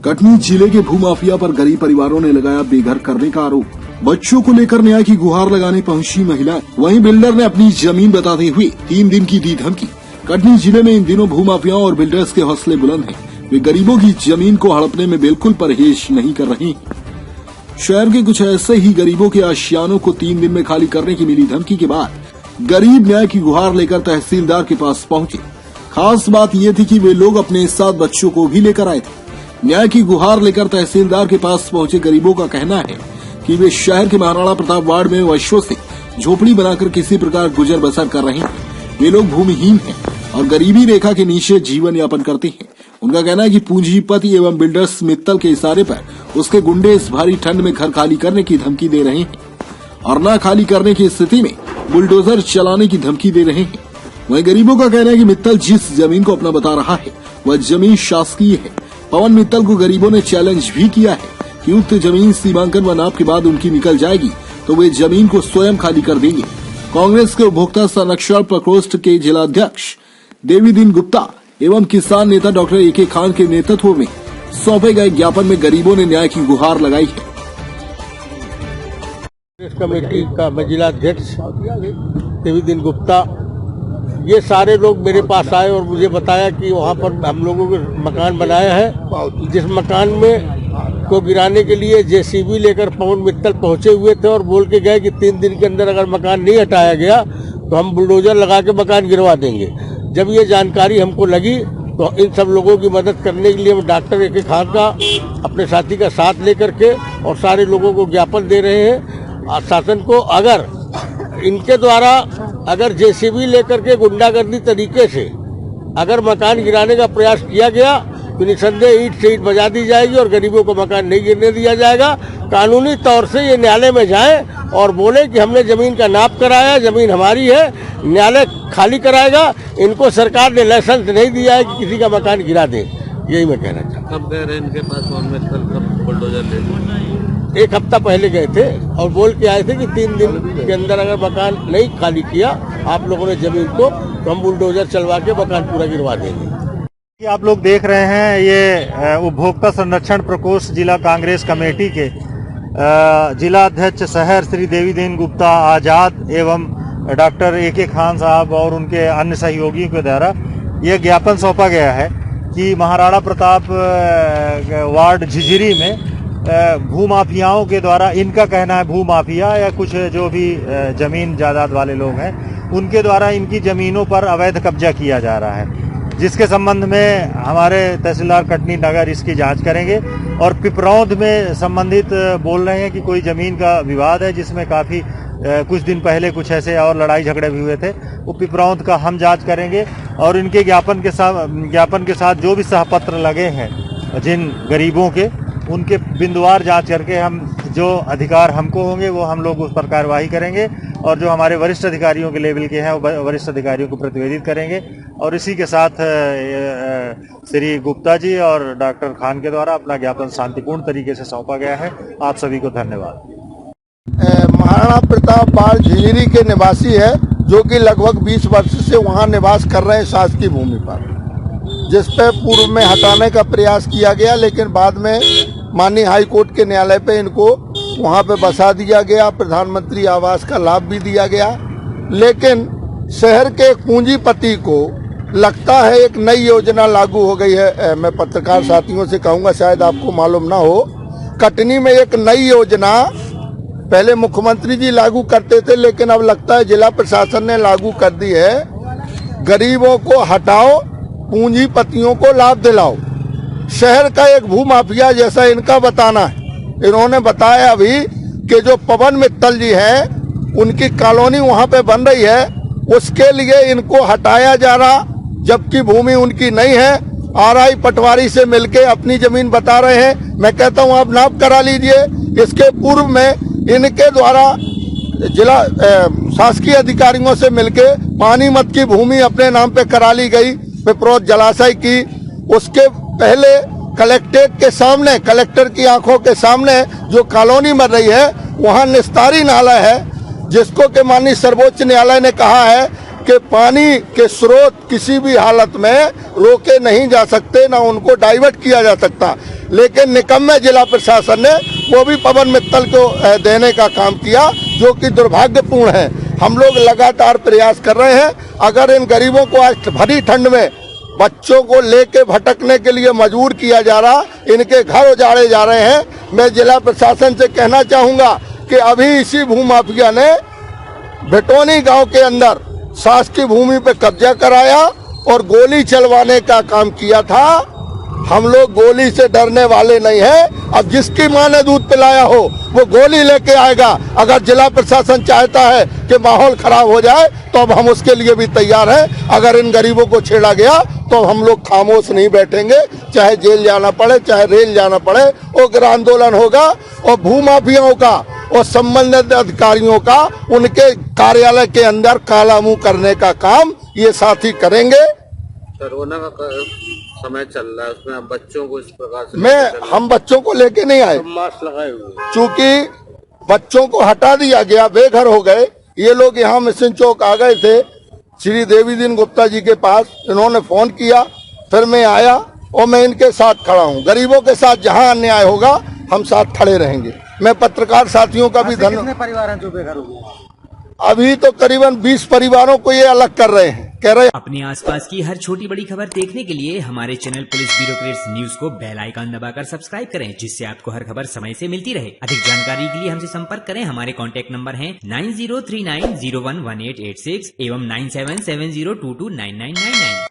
कटनी जिले के भूमाफिया पर गरीब परिवारों ने लगाया बेघर करने का आरोप। बच्चों को लेकर न्याय की गुहार लगाने पहुंची महिला, वहीं बिल्डर ने अपनी जमीन बताते हुए 3 दिन की दी धमकी। कटनी जिले में इन दिनों भूमाफियाओं और बिल्डर्स के हौसले बुलंद हैं। वे गरीबों की जमीन को हड़पने में बिल्कुल परहेज नहीं कर रहे हैं। शहर के कुछ ऐसे ही गरीबों के आशियानों को 3 दिन में खाली करने की मिली धमकी के बाद गरीब न्याय की गुहार लेकर तहसीलदार के पास पहुंचे। खास बात ये थी कि वे लोग अपने साथ बच्चों को भी लेकर आए थे। न्याय की गुहार लेकर तहसीलदार के पास पहुंचे गरीबों का कहना है कि वे शहर के महाराणा प्रताप वार्ड में वर्षों से झोपड़ी बनाकर किसी प्रकार गुजर बसर कर रहे हैं। वे लोग भूमिहीन हैं और गरीबी रेखा के नीचे जीवन यापन करते हैं। उनका कहना है कि पूंजीपति एवं बिल्डर्स मित्तल के इशारे पर उसके गुंडे इस भारी ठंड में घर खाली करने की धमकी दे रहे हैं और न खाली करने की स्थिति में बुलडोजर चलाने की धमकी दे रहे हैं। वहीं गरीबों का कहना है कि मित्तल जिस जमीन को अपना बता रहा है वह जमीन शासकीय है। पवन मित्तल को गरीबों ने चैलेंज भी किया है कि उक्त जमीन सीमांकन व नाप के बाद उनकी निकल जाएगी तो वे जमीन को स्वयं खाली कर देंगे। कांग्रेस के उपभोक्ता संरक्षण प्रकोष्ठ के जिलाध्यक्ष देवीदीन गुप्ता एवं किसान नेता डॉक्टर ए.के. खान के नेतृत्व में सौंपे गए ज्ञापन में गरीबों ने न्याय की गुहार लगाई है। कांग्रेस कमेटी का जिलाध्यक्ष देवीदीन गुप्ता, ये सारे लोग मेरे पास आए और मुझे बताया कि वहाँ पर हम लोगों को मकान बनाया है, जिस मकान में को गिराने के लिए जेसीबी लेकर पवन मित्तल पहुंचे हुए थे और बोल के गए कि 3 दिन के अंदर अगर मकान नहीं हटाया गया तो हम बुलडोजर लगा के मकान गिरवा देंगे। जब ये जानकारी हमको लगी तो इन सब लोगों की मदद करने के लिए हम डॉक्टर ए.के. खान का अपने साथी का साथ लेकर के और सारे लोगों को ज्ञापन दे रहे हैं शासन को। अगर इनके द्वारा अगर जेसीबी लेकर के गुंडागर्दी तरीके से अगर मकान गिराने का प्रयास किया गया तो निसंदेह ईंट से ईंट बजा दी जाएगी और गरीबों को मकान नहीं गिरने दिया जाएगा। कानूनी तौर से ये न्यायालय में जाएं और बोले कि हमने जमीन का नाप कराया, जमीन हमारी है, न्यायालय खाली कराएगा। इनको सरकार ने लाइसेंस नहीं दिया है कि किसी का मकान गिरा दे। यही मैं कहना चाहता हूँ। कब गए रहे इनके पास कब बुलडोजर ले? 1 हफ्ता पहले गए थे और बोल के आए थे कि 3 दिन के अंदर अगर मकान नहीं खाली किया आप लोगों ने जमीन को तो हम बुलडोजर चलवा के मकान पूरा गिरवा देंगे। आप लोग देख रहे हैं ये उपभोक्ता संरक्षण प्रकोष्ठ जिला कांग्रेस कमेटी के जिला अध्यक्ष शहर श्री देवीदीन गुप्ता आजाद एवं डॉक्टर ए.के. खान साहब और उनके अन्य सहयोगियों के द्वारा यह ज्ञापन सौंपा गया है कि महाराणा प्रताप वार्ड झिझिरी में भूमाफियाओं के द्वारा, इनका कहना है भूमाफिया या कुछ जो भी जमीन जायदाद वाले लोग हैं उनके द्वारा इनकी जमीनों पर अवैध कब्जा किया जा रहा है, जिसके संबंध में हमारे तहसीलदार कटनी नगर इसकी जांच करेंगे। और पिपरौंद में संबंधित बोल रहे हैं कि कोई जमीन का विवाद है जिसमें काफी कुछ दिन पहले कुछ ऐसे और लड़ाई झगड़े भी हुए थे, वो पिपरौंद का हम जांच करेंगे और इनके ज्ञापन के साथ जो भी सहपत्र लगे हैं जिन गरीबों के, उनके बिंदुवार जांच करके हम जो अधिकार हमको होंगे वो हम लोग उस पर कार्रवाई करेंगे और जो हमारे वरिष्ठ अधिकारियों के लेवल के हैं वो वरिष्ठ अधिकारियों को प्रतिवेदित करेंगे। और इसी के साथ श्री गुप्ता जी और डॉक्टर खान के द्वारा अपना ज्ञापन शांतिपूर्ण तरीके से सौंपा गया है। आप सभी को धन्यवाद। महाराणा प्रताप वार्ड झिझिरी के निवासी है जो कि लगभग 20 वर्ष से वहां निवास कर रहे हैं शासकीय भूमि पर, जिस पे पूर्व में हटाने का प्रयास किया गया, लेकिन बाद में माननीय हाई कोर्ट के न्यायालय पे इनको वहां पे बसा दिया गया। प्रधानमंत्री आवास का लाभ भी दिया गया, लेकिन शहर के एक पूंजीपति को लगता है एक नई योजना लागू हो गई है। मैं पत्रकार साथियों से कहूंगा, शायद आपको मालूम ना हो, कटनी में एक नई योजना पहले मुख्यमंत्री जी लागू करते थे, लेकिन अब लगता है जिला प्रशासन ने लागू कर दी है। गरीबों को हटाओ, पूंजीपतियों को लाभ दिलाओ। शहर का एक भूमाफिया जैसा इनका बताना है। इन्होंने बताया अभी कि जो पवन मित्तल जी है उनकी कॉलोनी वहां पे बन रही है, उसके लिए इनको हटाया जा रहा, जबकि भूमि उनकी नहीं है। आरआई पटवारी से मिलके अपनी जमीन बता रहे हैं। मैं कहता हूं आप नाप करा लीजिए। इसके पूर्व में इनके द्वारा जिला शासकीय अधिकारियों से मिलके पानीमत की भूमि अपने नाम पे करा ली गई, पिपरौद जलाशय की। उसके पहले कलेक्ट्रेट के सामने, कलेक्टर की आंखों के सामने जो कॉलोनी बन रही है वहां निस्तारी नाला है, जिसको कि माननीय सर्वोच्च न्यायालय ने कहा है कि पानी के स्रोत किसी भी हालत में रोके नहीं जा सकते, ना उनको डाइवर्ट किया जा सकता। लेकिन निकम्मे जिला प्रशासन ने वो भी पवन मित्तल को देने का काम किया, जो कि दुर्भाग्यपूर्ण है। हम लोग लगातार प्रयास कर रहे हैं। अगर इन गरीबों को आज भरी ठंड में बच्चों को लेके भटकने के लिए मजबूर किया जा रहा, इनके घर उजाड़े जा रहे हैं, मैं जिला प्रशासन से कहना चाहूंगा कि अभी इसी भूमाफिया ने भेटोनी गांव के अंदर शासकीय भूमि पे कब्जा कराया और गोली चलवाने का काम किया था। हम लोग गोली से डरने वाले नहीं हैं। अब जिसकी मां ने दूध पिलाया हो वो गोली लेके आएगा। अगर जिला प्रशासन चाहता है कि माहौल खराब हो जाए तो अब हम उसके लिए भी तैयार हैं। अगर इन गरीबों को छेड़ा गया तो हम लोग खामोश नहीं बैठेंगे, चाहे जेल जाना पड़े, चाहे रेल जाना पड़े। उग्र आंदोलन होगा और भूमाफियाओं का और संबंधित अधिकारियों का उनके कार्यालय के अंदर काला मुंह करने का काम ये साथी करेंगे। कोरोना का समय चल रहा है, उसमें आप बच्चों को इस प्रकार से हम बच्चों को लेके नहीं आए, मास्क लगाए हुए। चूंकि बच्चों को हटा दिया गया, बेघर हो गए। ये लोग यहाँ मिशन चौक आ गए थे श्री देवी दीन गुप्ता जी के पास, इन्होंने फोन किया, फिर मैं आया और मैं इनके साथ खड़ा हूँ। गरीबों के साथ जहाँ अन्याय होगा हम साथ खड़े रहेंगे। मैं पत्रकार साथियों का भी धन्यवाद। कितने परिवार हैं जो बेघर हो गए? अभी तो करीबन 20 परिवारों को ये अलग कर रहे हैं, कह रहे हैं। अपने आसपास की हर छोटी बड़ी खबर देखने के लिए हमारे चैनल पुलिस ब्यूरोक्रेट्स न्यूज को बेल आइकन दबाकर सब्सक्राइब करें, जिससे आपको हर खबर समय से मिलती रहे। अधिक जानकारी के लिए हमसे संपर्क करें। हमारे कॉन्टैक्ट नंबर हैं 9039011886 एवं 9770229999।